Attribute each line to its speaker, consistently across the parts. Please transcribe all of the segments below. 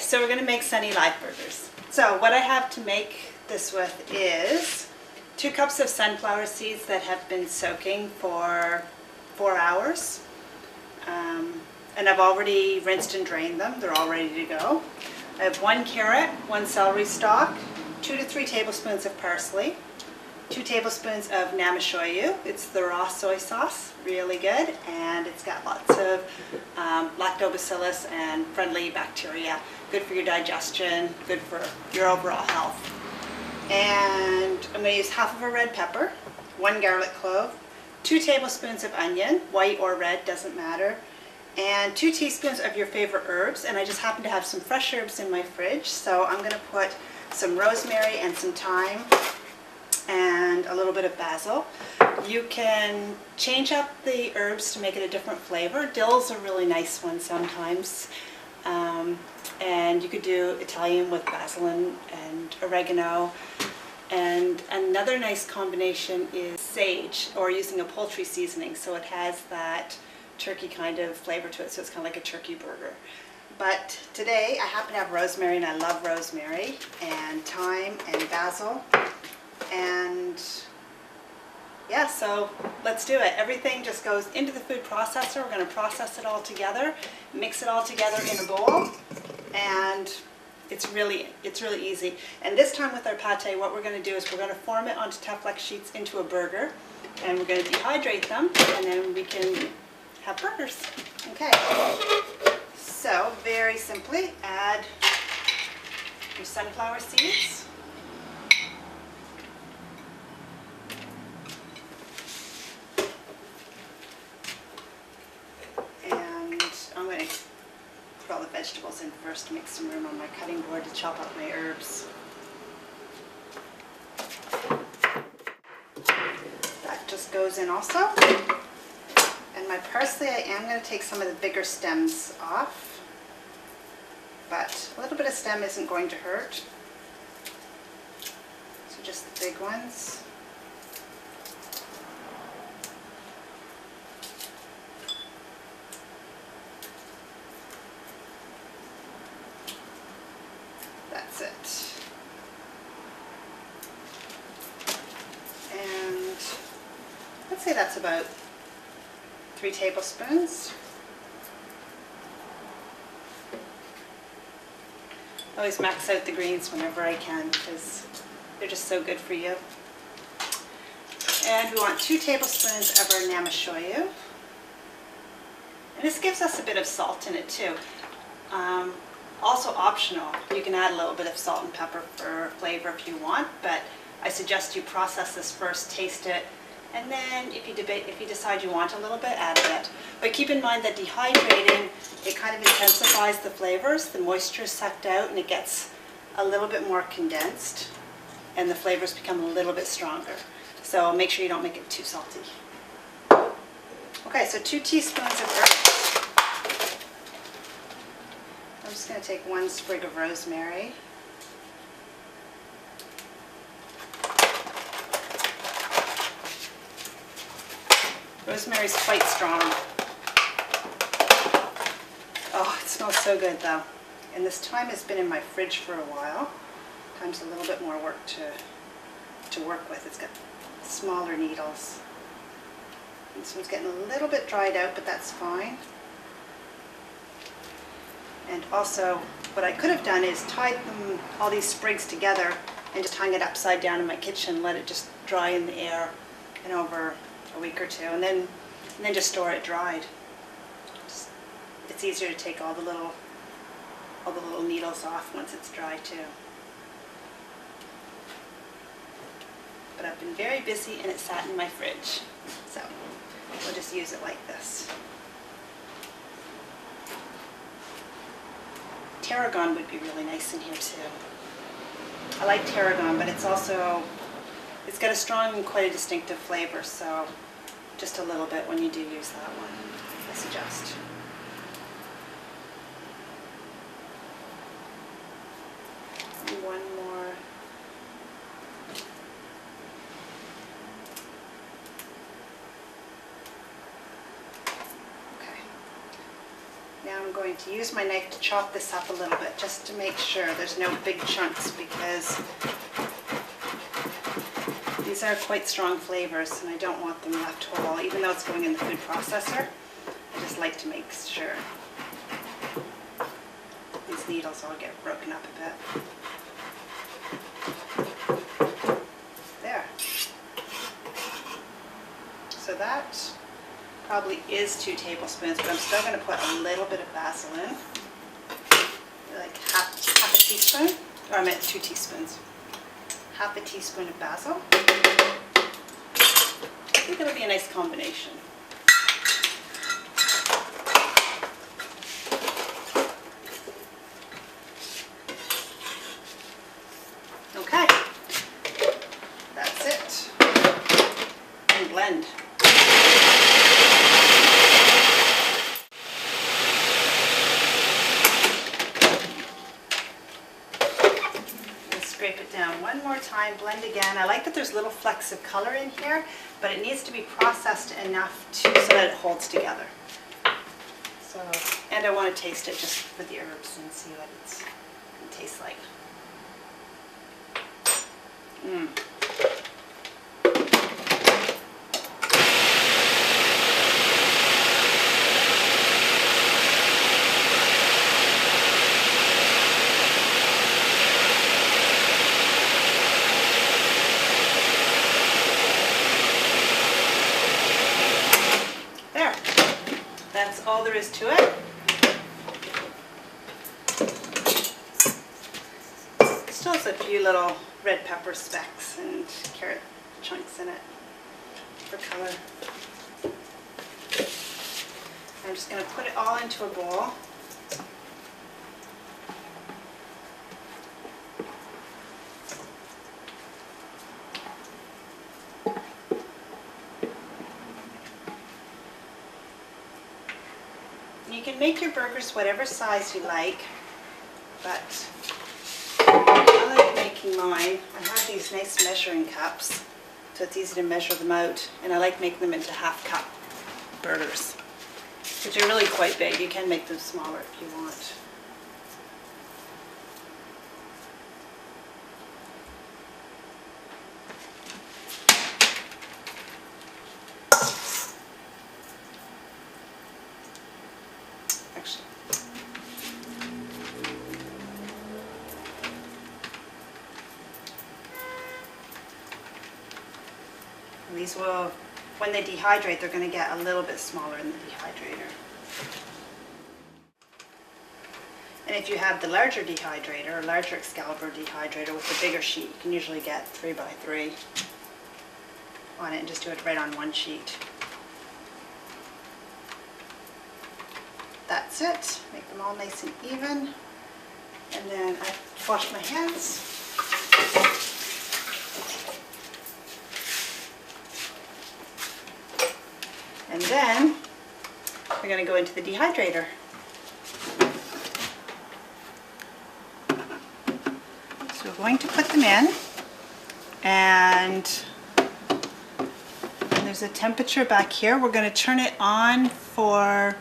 Speaker 1: so we're going to make Sunny Live burgers. So what I have to make this with is 2 cups of sunflower seeds that have been soaking for 4 hours. And I've already rinsed and drained them. They're all ready to go. I have 1 carrot, 1 celery stalk, 2 to 3 tablespoons of parsley, 2 tablespoons of namashoyu. It's the raw soy sauce, really good, and it's got lots of lactobacillus and friendly bacteria. Good for your digestion, good for your overall health. And I'm going to use half of a red pepper, 1 garlic clove, 2 tablespoons of onion, white or red, doesn't matter, and 2 teaspoons of your favorite herbs. And I just happen to have some fresh herbs in my fridge, so I'm going to put some rosemary and some thyme and a little bit of basil. You can change up the herbs to make it a different flavor. Dill's a really nice one sometimes. And you could do Italian with basil and oregano. And another nice combination is sage, or using a poultry seasoning, so it has that turkey kind of flavor to it, so it's kind of like a turkey burger. But today I happen to have rosemary, and I love rosemary, and thyme and basil. And yeah, so let's do it. Everything just goes into the food processor. We're going to process it all together, mix it all together in a bowl, and it's really easy. And this time with our pate, what we're going to do is we're going to form it onto Teflon sheets into a burger, and we're going to dehydrate them, and then we can have burgers. Okay, so very simply add your sunflower seeds. I'm going to put all the vegetables in first to make some room on my cutting board to chop up my herbs. That just goes in also. And my parsley, I am going to take some of the bigger stems off, but a little bit of stem isn't going to hurt. So just the big ones. That's it. And let's say that's about 3 tablespoons. I always max out the greens whenever I can because they're just so good for you. And we want 2 tablespoons of our namashoyu. And this gives us a bit of salt in it too. Also optional, you can add a little bit of salt and pepper for flavor if you want, but I suggest you process this first, taste it, and then if you decide you want a little bit, add a bit. But keep in mind that dehydrating, it kind of intensifies the flavors. The moisture is sucked out and it gets a little bit more condensed, and the flavors become a little bit stronger. So make sure you don't make it too salty. Okay, so 2 teaspoons of herbs. I'm just going to take 1 sprig of rosemary. Rosemary is quite strong. Oh, it smells so good though. And this thyme has been in my fridge for a while. Time's a little bit more work to work with. It's got smaller needles. This one's getting a little bit dried out, but that's fine. And also, what I could have done is tied them, all these sprigs together, and just hung it upside down in my kitchen, let it just dry in the air, and over a week or 2, and then just store it dried. It's easier to take all the little needles off once it's dry too. But I've been very busy and it sat in my fridge, so we'll just use it like this. Tarragon would be really nice in here too. I like tarragon, but it's got a strong and quite a distinctive flavor, so just a little bit when you do use that one, I suggest. And 1 more. Now I'm going to use my knife to chop this up a little bit just to make sure there's no big chunks, because these are quite strong flavors and I don't want them left whole, even though it's going in the food processor. I just like to make sure these needles all get broken up a bit. There. So that probably is 2 tablespoons, but I'm still going to put a little bit of basil in, like half a teaspoon, or I meant 2 teaspoons. Half a teaspoon of basil. I think it'll be a nice combination. Okay, that's it. And blend. Scrape it down one more time, blend again. I like that there's little flecks of color in here, but it needs to be processed enough so that it holds together. So, and I want to taste it just with the herbs and see what it tastes like. That's all there is to it. Still has a few little red pepper specks and carrot chunks in it for color. I'm just going to put it all into a bowl. You can make your burgers whatever size you like, but I like making mine. I have these nice measuring cups, so it's easy to measure them out, and I like making them into half-cup burgers, which are really quite big. You can make them smaller if you want. These will, when they dehydrate, they're going to get a little bit smaller in the dehydrator. And if you have the larger dehydrator, or larger Excalibur dehydrator with the bigger sheet, you can usually get 3x3 on it and just do it right on one sheet. That's it. Make them all nice and even. And then I wash my hands. And then we're going to go into the dehydrator. So we're going to put them in, and there's a temperature back here. We're going to turn it on for,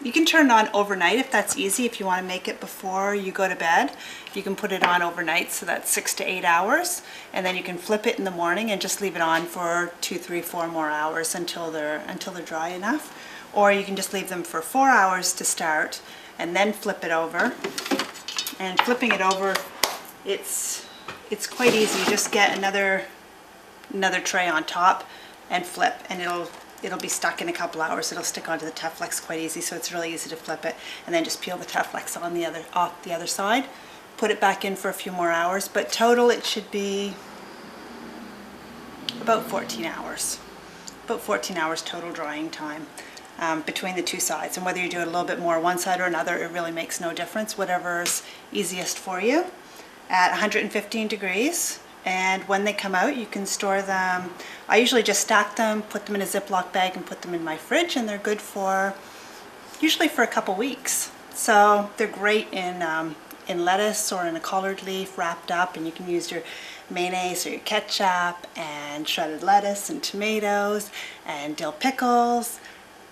Speaker 1: you can turn it on overnight if that's easy. If you want to make it before you go to bed, you can put it on overnight, so that's 6 to 8 hours, and then you can flip it in the morning and just leave it on for 2, 3, 4 more hours until they're dry enough. Or you can just leave them for 4 hours to start and then flip it over. And flipping it over, it's quite easy. You just get another tray on top and flip, and it'll be stuck in a couple hours. It'll stick onto the Teflex quite easy, so it's really easy to flip it, and then just peel the Teflex off the other side. Put it back in for a few more hours, but total it should be about 14 hours. About 14 hours total drying time between the two sides. And whether you do it a little bit more one side or another, it really makes no difference. Whatever's easiest for you. At 115 degrees. And when they come out, you can store them. I usually just stack them, put them in a Ziploc bag, and put them in my fridge, and they're good for, usually for a couple weeks. So they're great in lettuce or in a collard leaf wrapped up, and you can use your mayonnaise or your ketchup and shredded lettuce and tomatoes and dill pickles.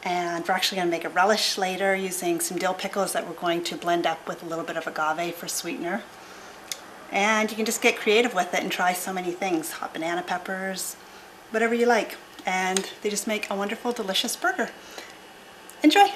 Speaker 1: And we're actually going to make a relish later using some dill pickles that we're going to blend up with a little bit of agave for sweetener. And you can just get creative with it and try so many things. Hot banana peppers, whatever you like. And they just make a wonderful, delicious burger. Enjoy!